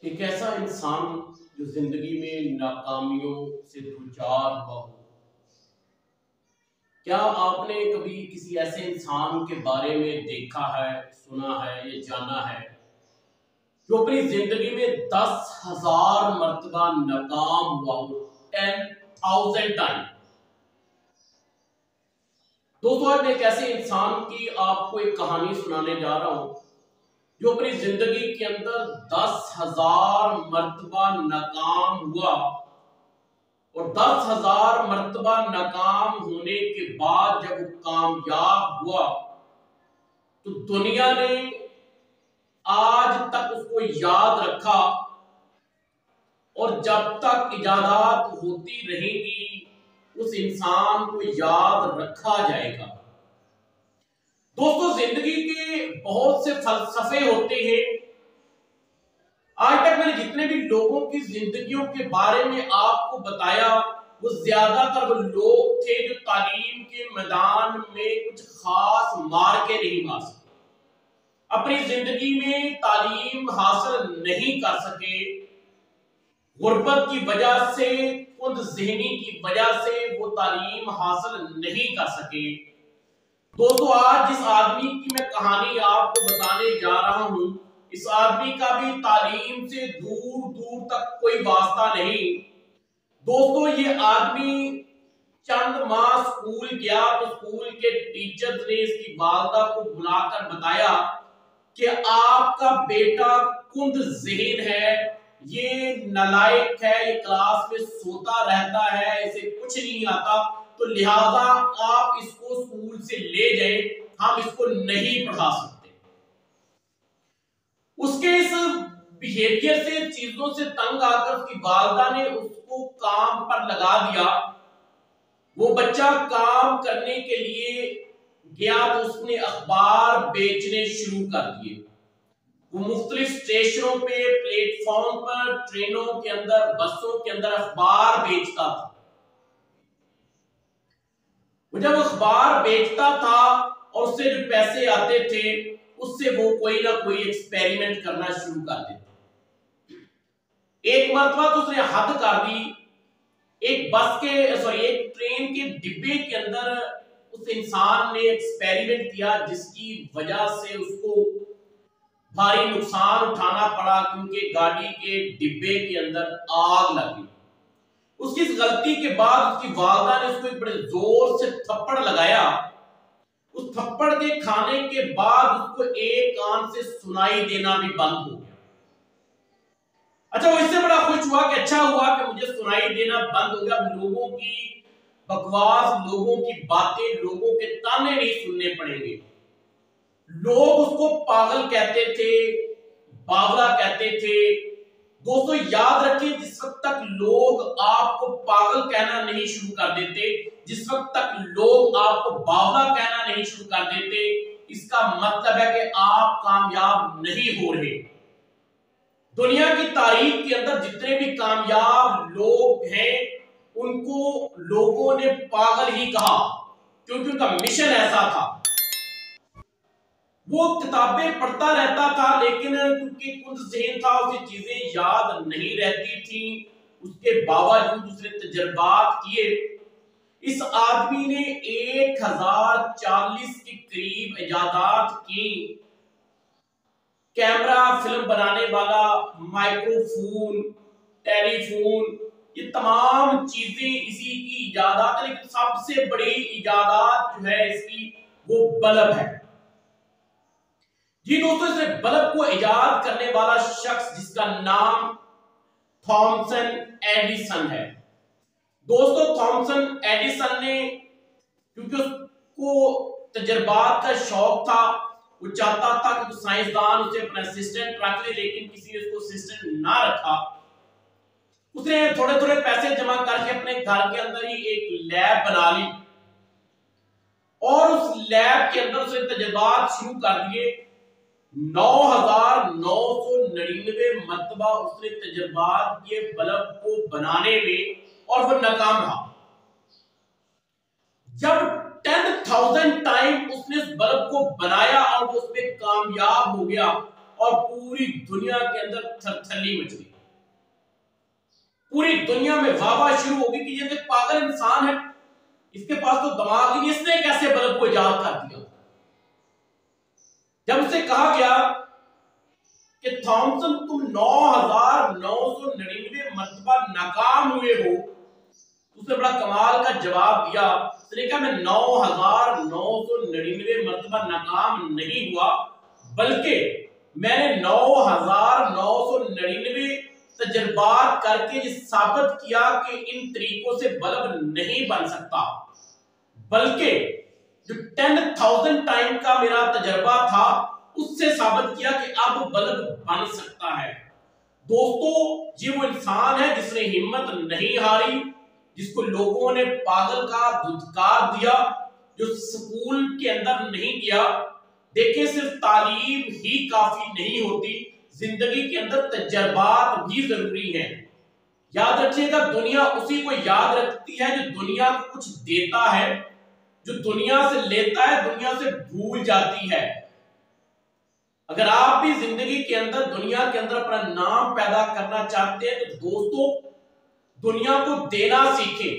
एक ऐसा इंसान जो जिंदगी में नाकामियों से दूचार हुआ हो। क्या आपने कभी किसी ऐसे इंसान के बारे में देखा है, सुना है या जाना है जो अपनी जिंदगी में 10,000 मर्तबा नाकाम हुआ हो? 10,000 टाइम। दोस्तों, आज मैं एक ऐसे इंसान की आपको एक कहानी सुनाने जा रहा हूं जो अपनी जिंदगी के अंदर 10,000 मर्तबा नाकाम हुआ और 10,000 मर्तबा नाकाम होने के बाद जब वो कामयाब हुआ तो दुनिया ने आज तक उसको याद रखा और जब तक इजादात होती रहेंगी उस इंसान को याद रखा जाएगा। दोस्तों, जिंदगी के बहुत से फलसफे होते हैं। आज तक मैंने जितने भी लोगों की जिंदगियों के बारे में आपको बताया वो ज्यादातर वो लोग थे जो तालीम के मैदान में कुछ खास मार के नहीं मार सके, अपनी जिंदगी में तालीम हासिल नहीं कर सके, गुर्बत की वजह से, खुद ज़हनी की वजह से वो तालीम हासिल नहीं कर सके। दोस्तों, आज जिस आदमी की मैं कहानी आपको बताने जा रहा हूं, इस आदमी का भी तालीम से दूर दूर तक कोई वास्ता नहीं। दोस्तों, ये आदमी चंद माह स्कूल गया तो स्कूल के टीचर्स ने इसकी वालदा को बुलाकर बताया कि आपका बेटा कुंद ज़हन है, ये नालायक है, ये क्लास में सोता रहता है, इसे कुछ नहीं आता, तो लिहाजा आप इसको स्कूल से ले जाएं, हम इसको नहीं पढ़ा सकते। उसके इस बिहेवियर से, चीजों से तंग आकर उसकी वालदा ने उसको काम पर लगा दिया। वो बच्चा काम करने के लिए गया तो उसने अखबार बेचने शुरू कर दिए। वो मुख्तलिफ स्टेशनों पे, प्लेटफॉर्म पर, ट्रेनों के अंदर, बसों के अंदर अखबार बेचता था। वो जब अखबार बेचता था और उससे जो पैसे आते थे उससे वो कोई ना कोई एक्सपेरिमेंट करना शुरू कर देता। एक मरतबा तो उसने हद कर दी। एक ट्रेन के डिब्बे के अंदर उस इंसान ने एक्सपेरिमेंट किया जिसकी वजह से उसको भारी नुकसान उठाना पड़ा, क्योंकि गाड़ी के डिब्बे के अंदर आग लगी। उसकी इस गलती के बाद उसकी वालदा ने उसको एक बड़े जोर से थप्पड़ लगाया। उस थप्पड़ के खाने के बाद उसको एक कान से सुनाई देना भी बंद हो गया। अच्छा, वो इससे बड़ा खुश हुआ कि अच्छा हुआ कि मुझे सुनाई देना बंद हो गया। लोगों की बकवास, लोगों की बातें, लोगों के ताने नहीं सुनने पड़ेंगे। लोग उसको पागल कहते थे, बावला कहते थे। दोस्तों, याद रखिए, जिस वक्त तक लोग आपको पागल कहना नहीं शुरू कर देते, जिस वक्त तक लोग आपको बावला कहना नहीं शुरू कर देते, इसका मतलब है कि आप कामयाब नहीं हो रहे। दुनिया की तारीख के अंदर जितने भी कामयाब लोग हैं उनको लोगों ने पागल ही कहा, क्योंकि उनका मिशन ऐसा था। वो किताबें पढ़ता रहता था, लेकिन क्योंकि कुंद ज़हन था उसे चीजें याद नहीं रहती थी। उसके बावजूद उसने तजर्बात किए। इस आदमी ने 1040 के करीब इजादात की। कैमरा, फिल्म बनाने वाला, माइक्रोफोन, टेलीफोन, ये तमाम चीजें इसी की इजादात है। लेकिन सबसे बड़ी इजादात जो है इसकी, वो बल्ब है। जी दोस्तों, इस बल्ब को इजाद करने वाला शख्स जिसका नाम थॉमसन एडिसन है। दोस्तों, थॉमसन एडिसन ने, क्योंकि उसको तजर्बात का शौक था, वो चाहता था कि तो साइंसदान उसे अपना असिस्टेंट रख ले, लेकिन किसी ने उसको असिस्टेंट ना रखा। उसने थोड़े थोड़े पैसे जमा करके अपने घर के अंदर ही एक लैब बना ली और उस लैब के अंदर उसने तजर्बात शुरू कर दिए। 9,999 मरतबा उसने तजर्बात किए बल्ब को बनाने में और वो नाकाम रहा। जब 10,000 टाइम उसने उस बल्ब को बनाया और वो उसमें कामयाब हो गया और पूरी दुनिया के अंदर थरथली मच गई। पूरी दुनिया में वाहवाह शुरू होगी कि ये तो पागल इंसान है, इसके पास तो दिमाग ही नहीं, इसने कैसे बल्ब को इजाद कर दिया। जब उसे कहा गया कि थॉमसन तुम 9,999 मरतबा नाकाम हुए हो, उसने बड़ा कमाल का जवाब दिया। उसने कहा मैं 9,999 मरतबा नाकाम नहीं हुआ, बल्कि मैंने 9,999 तजर्बात करके ये साबित किया कि इन तरीकों से बल्ब नहीं बन सकता, बल्कि जो 10,000 टाइम का मेरा तजर्बा था उससे साबित किया कि अब बल्ब बन सकता है। दोस्तों, ये वो इंसान है जिसने हिम्मत नहीं हारी, जिसको लोगों ने पागल का धुतकार दिया, जो स्कूल के अंदर नहीं गया। देखिए, सिर्फ तालीम ही काफी नहीं होती, जिंदगी के अंदर तजर्बात भी जरूरी हैं। याद रखिएगा, दुनिया उसी को याद रखती है जो दुनिया को कुछ देता है, जो दुनिया से लेता है दुनिया से भूल जाती है। अगर आप भी जिंदगी के अंदर दुनिया के अंदर अपना नाम पैदा करना चाहते हैं तो दोस्तों, दुनिया को देना सीखें,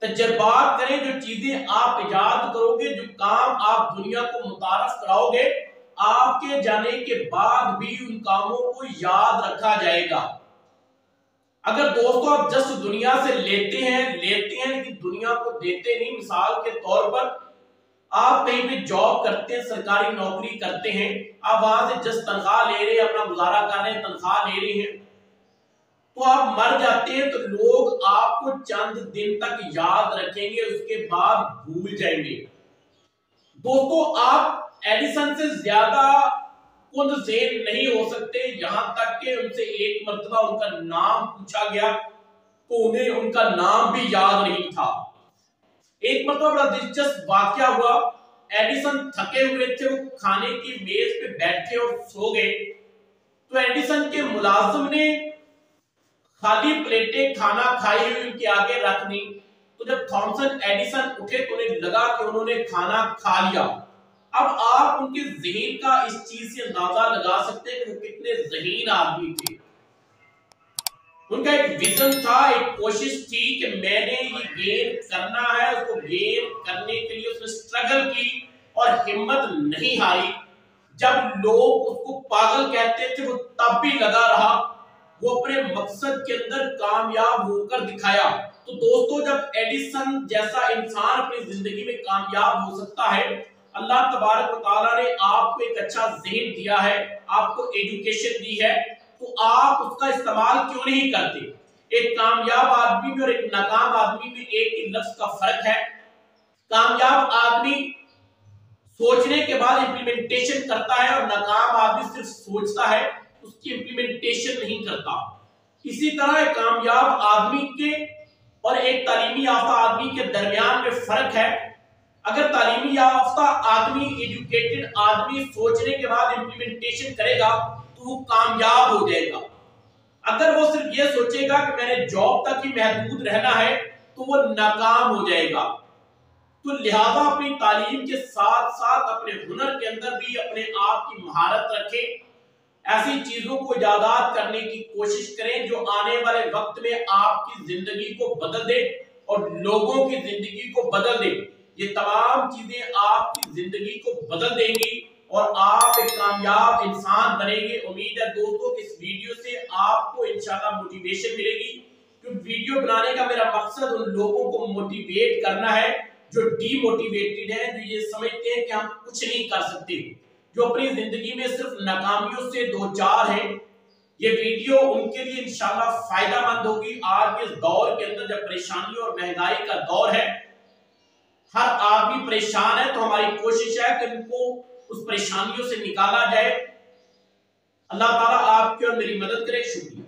तजर्बात करें। जो चीजें आप इजाद करोगे, जो काम आप दुनिया को मुतारफ कराओगे, आपके जाने के बाद भी उन कामों को याद रखा जाएगा। अगर दोस्तों आप जस्ट दुनिया से लेते हैं लेकिन दुनिया को देते नहीं, मिसाल के तौर पर आप कहीं भी जॉब करते हैं, सरकारी नौकरी करते हैं, आप वहां से जस्ट तनख्वाह ले रहे हैं, अपना गुजारा कर रहे हैं, तनख्वाह ले रहे हैं, तो आप मर जाते हैं तो लोग आपको चंद दिन तक याद रखेंगे, उसके बाद भूल जाएंगे। दोस्तों, आप एडिसन से ज्यादा कुंदसेन नहीं हो सकते, यहां तक कि उनसे एक मर्तबा उनका नाम पूछा गया तो उन्हें उनका नाम भी याद नहीं था। एक मर्तबा बड़ा दिलचस्प वाकया हुआ। एडिसन थके हुए थे, वो खाने की मेज पे बैठे और सो गए, तो एडिसन के मुलाजिम ने खाली प्लेटें खाना खाई हुई उनके आगे रख दी। तो जब थॉमसन एडिसन उठे तो उन्हें लगा कि उन्होंने खाना खा लिया। अब आप उनके ज़हन का इस चीज से अंदाजा लगा सकते हैं कि वो कितने ज़हीन आदमी थे। उनका एक विजन था, एक कोशिश थी कि मैंने ये गेन करना है। उसको गेन करने के लिए उसने स्ट्रगल की और हिम्मत नहीं हारी। जब लोग उसको पागल कहते थे वो तब भी लगा रहा, वो अपने मकसद के अंदर कामयाब होकर दिखाया। तो दोस्तों, जब एडिसन जैसा इंसान अपनी जिंदगी में कामयाब हो सकता है, अल्लाह तबारक व तआला ने आपको एक अच्छा ज़हन दिया है, आपको एजुकेशन दी है, तो आप उसका इस्तेमाल क्यों नहीं करते। एक कामयाब आदमी में और एक नाकाम आदमी में एक ही लफ्ज का फर्क है। कामयाब आदमी सोचने के बाद इंप्लीमेंटेशन करता है और नाकाम आदमी सिर्फ सोचता है, उसकी इंप्लीमेंटेशन नहीं करता। इसी तरह एक कामयाब आदमी के और एक तालीमी याफ्ता आदमी के दरमियान में फर्क है। अगर तालीमी याफ्ता आदमी, एजुकेटेड आदमी सोचने के बाद इंप्लीमेंटेशन करेगा तो वो कामयाब हो जाएगा। अगर वो सिर्फ ये सोचेगा कि मैंने जॉब तक ही महदूद रहना है तो वो नाकाम हो जाएगा। तो लिहाजा अपनी तालीम के साथ साथ अपने हुनर के अंदर भी अपने आप की महारत रखें, ऐसी चीजों को इजाद करने की कोशिश करें जो आने वाले वक्त में आपकी जिंदगी को बदल दे और लोगों की जिंदगी को बदल दे। ये तमाम चीजें आपकी जिंदगी को बदल देंगी और आप एक कामयाब इंसान बनेंगे। उम्मीद है दोस्तों कि इस वीडियो से आपको इंशाल्लाह मोटिवेशन मिलेगी, क्योंकि वीडियो बनाने का मेरा मकसद उन लोगों को मोटिवेट करना है जो डीमोटिवेटेड हैं, जो ये समझते हैं कि हम कुछ नहीं कर सकते, जो अपनी जिंदगी में सिर्फ नाकामियों से दो चार हैं। ये वीडियो उनके लिए इंशाल्लाह फायदेमंद होगी। आज के दौर के अंदर जब परेशानी और महंगाई का दौर है, हर आदमी परेशान है, तो हमारी कोशिश है कि इनको उस परेशानियों से निकाला जाए। अल्लाह ताला आपकी और मेरी मदद करे। शुक्रिया।